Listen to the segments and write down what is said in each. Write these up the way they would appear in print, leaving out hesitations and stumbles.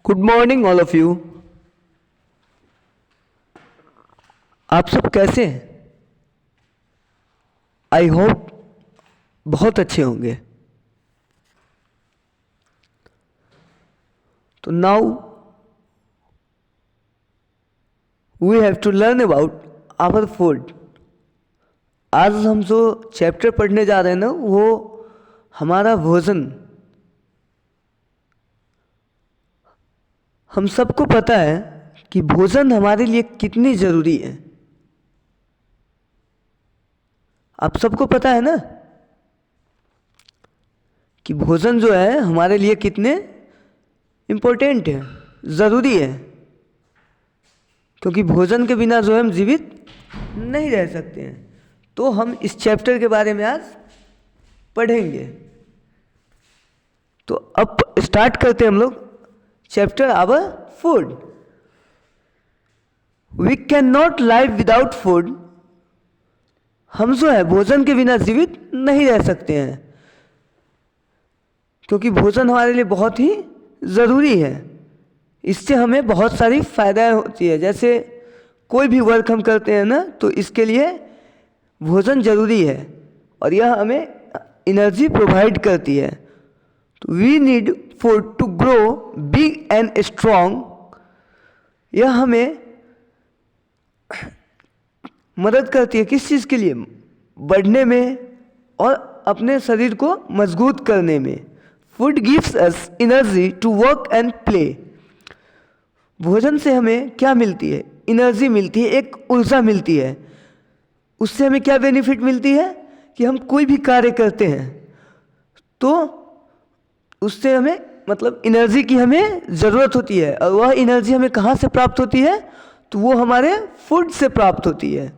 Good morning all of you. आप सब कैसे हैं? आई होप बहुत अच्छे होंगे। तो now we have to learn about our food. आज हम जो चैप्टर पढ़ने जा रहे हैं ना, वो हमारा भोजन। हम सबको पता है कि भोजन हमारे लिए कितनी ज़रूरी है। आप सबको पता है ना कि भोजन जो है हमारे लिए कितने इम्पोर्टेंट है, ज़रूरी है। क्योंकि भोजन के बिना जो है हम जीवित नहीं रह सकते हैं। तो हम इस चैप्टर के बारे में आज पढ़ेंगे। तो अब स्टार्ट करते हैं हम लोग chapter our food. We can not live without food. हम जो है भोजन के बिना जीवित नहीं रह सकते हैं, क्योंकि भोजन हमारे लिए बहुत ही ज़रूरी है। इससे हमें बहुत सारी फायदाएं होती है। जैसे कोई भी वर्क हम करते हैं ना, तो इसके लिए भोजन ज़रूरी है और यह हमें एनर्जी प्रोवाइड करती है। तो we need food to grow big and strong. यह हमें मदद करती है किस चीज़ के लिए? बढ़ने में और अपने शरीर को मजबूत करने में। Food gives us energy to work and play. भोजन से हमें क्या मिलती है? एनर्जी मिलती है, एक ऊर्जा मिलती है। उससे हमें क्या बेनिफिट मिलती है कि हम कोई भी कार्य करते हैं तो उससे हमें मतलब एनर्जी की हमें ज़रूरत होती है। और वह एनर्जी हमें कहाँ से प्राप्त होती है? तो वो हमारे फूड से प्राप्त होती है।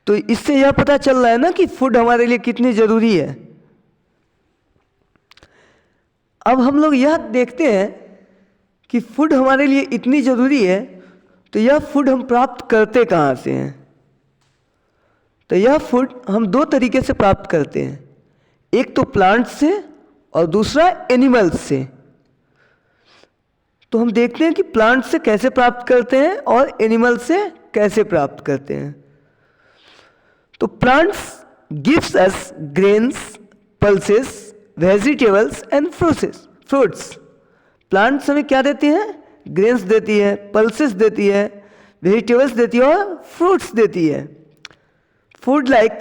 तो इससे यह पता चल रहा है ना कि फूड हमारे लिए कितनी ज़रूरी है। अब हम लोग यह देखते हैं कि फूड हमारे लिए इतनी ज़रूरी है, तो यह फूड हम प्राप्त करते कहाँ से हैं? तो यह फूड हम दो तरीके से प्राप्त करते हैं। एक तो प्लांट से और दूसरा एनिमल्स से। तो हम देखते हैं कि प्लांट से कैसे प्राप्त करते हैं और एनिमल से कैसे प्राप्त करते हैं। तो plants gives us grains, pulses, vegetables and fruits. Plants हमें क्या देती हैं? ग्रेन्स देती है, पल्सेस देती है, वेजिटेबल्स देती है और फ्रूट्स देती है। Food like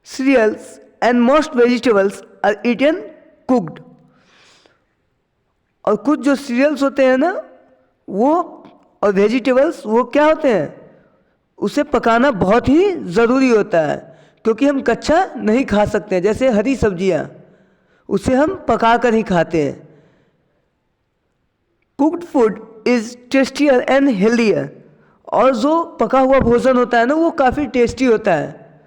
cereals and most vegetables are eaten cooked. और कुछ जो सीरियल्स होते हैं ना, वो और वेजिटेबल्स वो क्या होते हैं? उसे पकाना बहुत ही ज़रूरी होता है, क्योंकि हम कच्चा नहीं खा सकते हैं। जैसे हरी सब्जियां, उसे हम पका कर ही खाते हैं। Cooked food is tastier and healthier. और जो पका हुआ भोजन होता है ना, वो काफ़ी टेस्टी होता है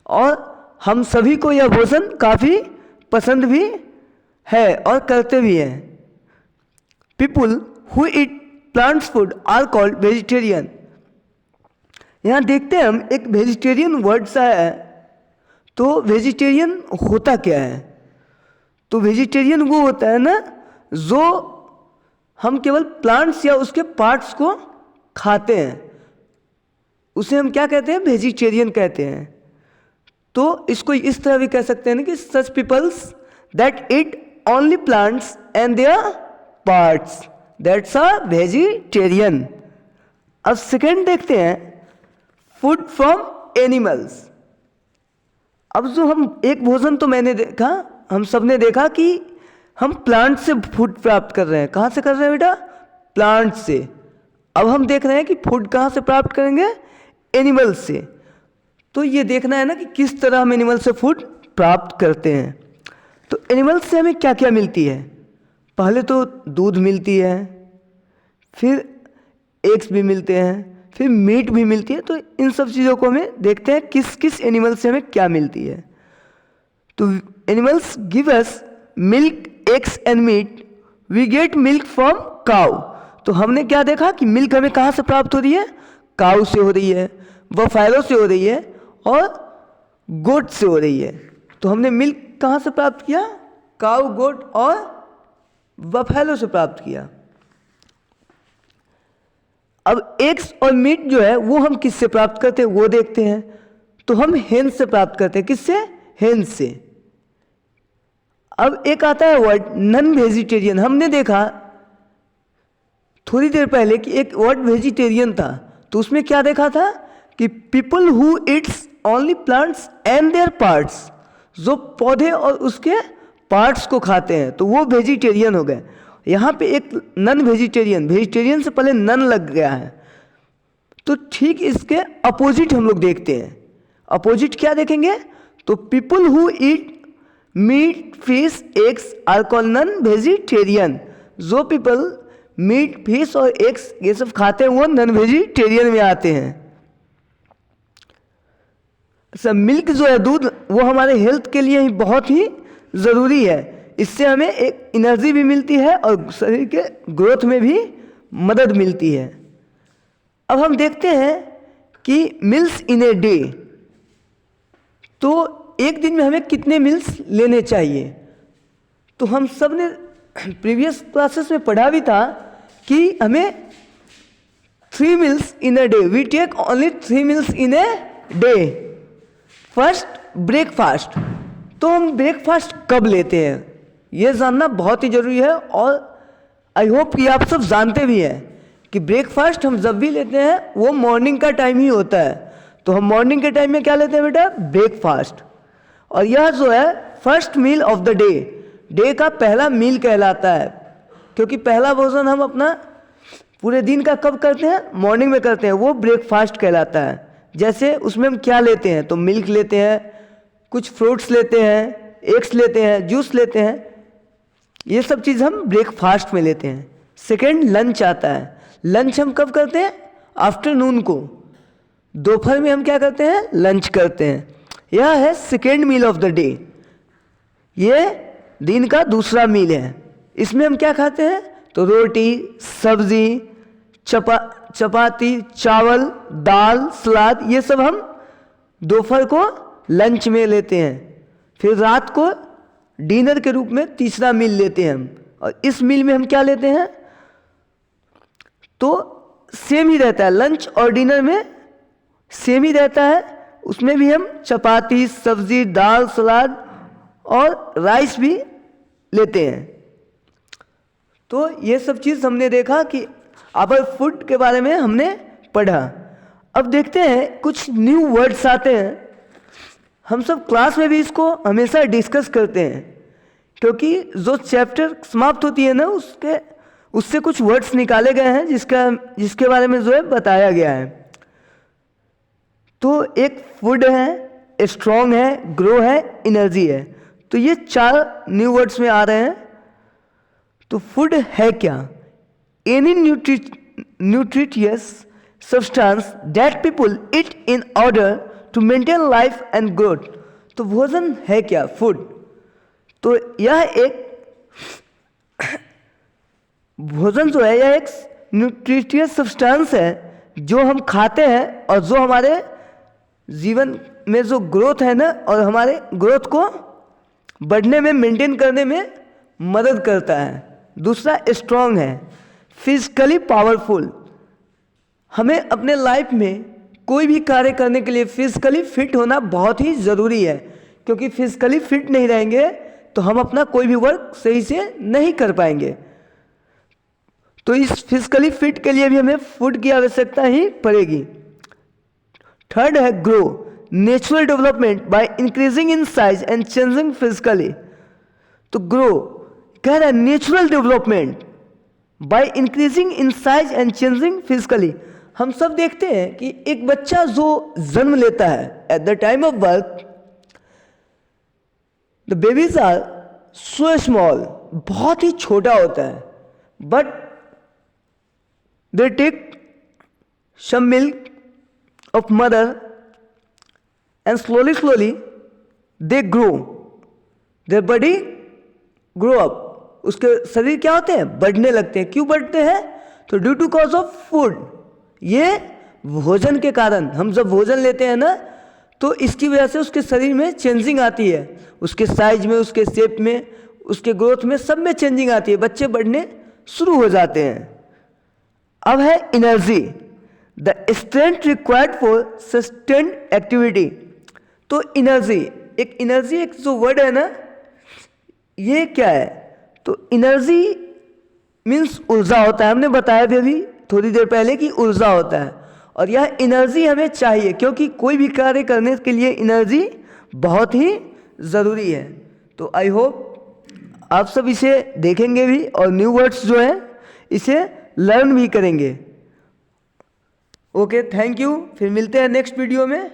और हम सभी को यह भोजन काफ़ी पसंद भी है और करते भी हैं। People who eat plants food are called vegetarian. यहाँ देखते हैं हम एक वेजिटेरियन वर्ड सा है। तो वेजिटेरियन होता क्या है? तो वेजिटेरियन वो होता है ना जो हम केवल प्लांट्स या उसके पार्ट्स को खाते हैं, उसे हम क्या कहते हैं? वेजिटेरियन कहते हैं। तो इसको इस तरह भी कह सकते हैं ना कि such peoples that eat only plants and their parts, that's a vegetarian. अब सेकेंड देखते हैं, फूड फ्रॉम एनिमल्स। अब जो हम एक भोजन तो मैंने देखा, हम सब ने देखा कि हम प्लांट से फूड प्राप्त कर रहे हैं। कहाँ से कर रहे हैं बेटा? प्लांट से। अब हम देख रहे हैं कि फूड कहाँ से प्राप्त करेंगे? एनिमल से। तो ये देखना है ना कि किस तरह हम एनिमल से फूड प्राप्त करते हैं। तो एनिमल से हमें क्या क्या मिलती है? पहले तो दूध मिलती है, फिर एग्स भी मिलते हैं, फिर मीट भी मिलती है। तो इन सब चीज़ों को हमें देखते हैं किस किस एनिमल से हमें क्या मिलती है। तो animals give us milk, eggs and meat. We get milk from cow. तो हमने क्या देखा कि मिल्क हमें कहाँ से प्राप्त हो रही है? काउ से हो रही है, बफैलो से हो रही है और गोट से हो रही है। तो हमने मिल्क कहाँ से प्राप्त किया? काउ, गोट और बफैलो से प्राप्त किया। अब एग्स और मीट जो है वो हम किससे प्राप्त करते हैं वो देखते हैं। तो हम हेन से प्राप्त करते हैं, किससे? हेन से। अब एक आता है वर्ड नॉन वेजिटेरियन। हमने देखा थोड़ी देर पहले कि एक वर्ड वेजिटेरियन था, तो उसमें क्या देखा था कि people who Yeats only plants and their parts, जो पौधे और उसके पार्ट्स को खाते हैं तो वो वेजिटेरियन हो गए। यहाँ पे एक नॉन वेजिटेरियन, वेजिटेरियन से पहले नन लग गया है, तो ठीक इसके अपोजिट हम लोग देखते हैं। अपोजिट क्या देखेंगे? तो people who eat meat fish eggs are called non vegetarian. जो पीपल मीट फिश और एग्स ये सब खाते हैं वो नॉन वेजिटेरियन में आते हैं। सब मिल्क जो है, दूध, वो हमारे हेल्थ के लिए ही बहुत ही ज़रूरी है। इससे हमें एक एनर्जी भी मिलती है और शरीर के ग्रोथ में भी मदद मिलती है। अब हम देखते हैं कि मील्स इन ए डे, तो एक दिन में हमें कितने मील्स लेने चाहिए। तो हम सब ने प्रीवियस क्लासेस में पढ़ा भी था कि हमें 3 meals in a day, we take only 3 meals in a day. First breakfast, तो हम ब्रेकफास्ट कब लेते हैं ये जानना बहुत ही जरूरी है। और आई होप कि आप सब जानते भी हैं कि ब्रेकफास्ट हम जब भी लेते हैं वो मॉर्निंग का टाइम ही होता है। तो हम मॉर्निंग के टाइम में क्या लेते हैं बेटा? ब्रेकफास्ट। और यह जो है first meal of the day, day का पहला मील कहलाता है, क्योंकि पहला भोजन हम अपना पूरे दिन का कब करते हैं? मॉर्निंग में करते हैं, वो ब्रेकफास्ट कहलाता है। जैसे उसमें हम क्या लेते हैं? तो मिल्क लेते हैं, कुछ फ्रूट्स लेते हैं, एग्स लेते हैं, जूस लेते हैं, ये सब चीज़ हम ब्रेकफास्ट में लेते हैं। सेकेंड लंच आता है। लंच हम कब करते हैं? आफ्टरनून को। दोपहर में हम क्या करते हैं? लंच करते हैं। यह है second meal of the day, ये दिन का दूसरा मील है। इसमें हम क्या खाते हैं? तो रोटी, सब्जी, चपाती, चावल, दाल, सलाद, ये सब हम दोपहर को लंच में लेते हैं। फिर रात को डिनर के रूप में तीसरा मील लेते हैं हम। और इस मील में हम क्या लेते हैं? तो सेम ही रहता है, लंच और डिनर में सेम ही रहता है। उसमें भी हम चपाती, सब्जी, दाल, सलाद और राइस भी लेते हैं। तो ये सब चीज़ हमने देखा कि अवर फूड के बारे में हमने पढ़ा। अब देखते हैं कुछ न्यू वर्ड्स आते हैं। हम सब क्लास में भी इसको हमेशा डिस्कस करते हैं, क्योंकि जो चैप्टर समाप्त होती है ना उससे कुछ वर्ड्स निकाले गए हैं जिसके बारे में जो है बताया गया है। तो एक फूड है, स्ट्रॉन्ग है, ग्रो है, एनर्जी है। तो ये 4 न्यू वर्ड्स में आ रहे हैं। तो फूड है क्या? Any nutritious substance that people eat in order to maintain life and growth. तो भोजन है क्या? फूड। तो यह एक भोजन जो है यह एक न्यूट्रिटियस सब्सटेंस है जो हम खाते हैं और जो हमारे जीवन में जो ग्रोथ है ना, और हमारे ग्रोथ को बढ़ने में, मेंटेन करने में मदद करता है। दूसरा स्ट्रॉन्ग है, फिजिकली पावरफुल। हमें अपने लाइफ में कोई भी कार्य करने के लिए फिजिकली फिट होना बहुत ही ज़रूरी है, क्योंकि फिजिकली फिट नहीं रहेंगे तो हम अपना कोई भी वर्क सही से नहीं कर पाएंगे। तो इस फिजिकली फिट के लिए भी हमें फूड की आवश्यकता ही पड़ेगी। थर्ड है grow, natural development by increasing in size and changing physically. तो ग्रो कह रहा है natural development by increasing in size and changing physically. हम सब देखते हैं कि एक बच्चा जो जन्म लेता है, at the time of birth the babies are so small, बहुत ही छोटा होता है, but they take some milk of mother and slowly they grow, their body grow up। उसके शरीर क्या होते हैं? बढ़ने लगते हैं। क्यों बढ़ते हैं? तो due to cause of food, ये भोजन के कारण। हम जब भोजन लेते हैं ना तो इसकी वजह से उसके शरीर में चेंजिंग आती है, उसके साइज में, उसके शेप में, उसके ग्रोथ में, सब में चेंजिंग आती है। बच्चे बढ़ने शुरू हो जाते हैं। अब है energy, the strength required for sustained activity. तो एनर्जी, एक जो वर्ड है ना, ये क्या है? तो एनर्जी मीन्स ऊर्जा होता है। हमने बताया भी अभी थोड़ी देर पहले कि ऊर्जा होता है, और यह एनर्जी हमें चाहिए क्योंकि कोई भी कार्य करने के लिए एनर्जी बहुत ही ज़रूरी है। तो आई होप आप सब इसे देखेंगे भी और न्यू वर्ड्स जो है इसे लर्न भी करेंगे। Okay, thank you. फिर मिलते हैं नेक्स्ट वीडियो में।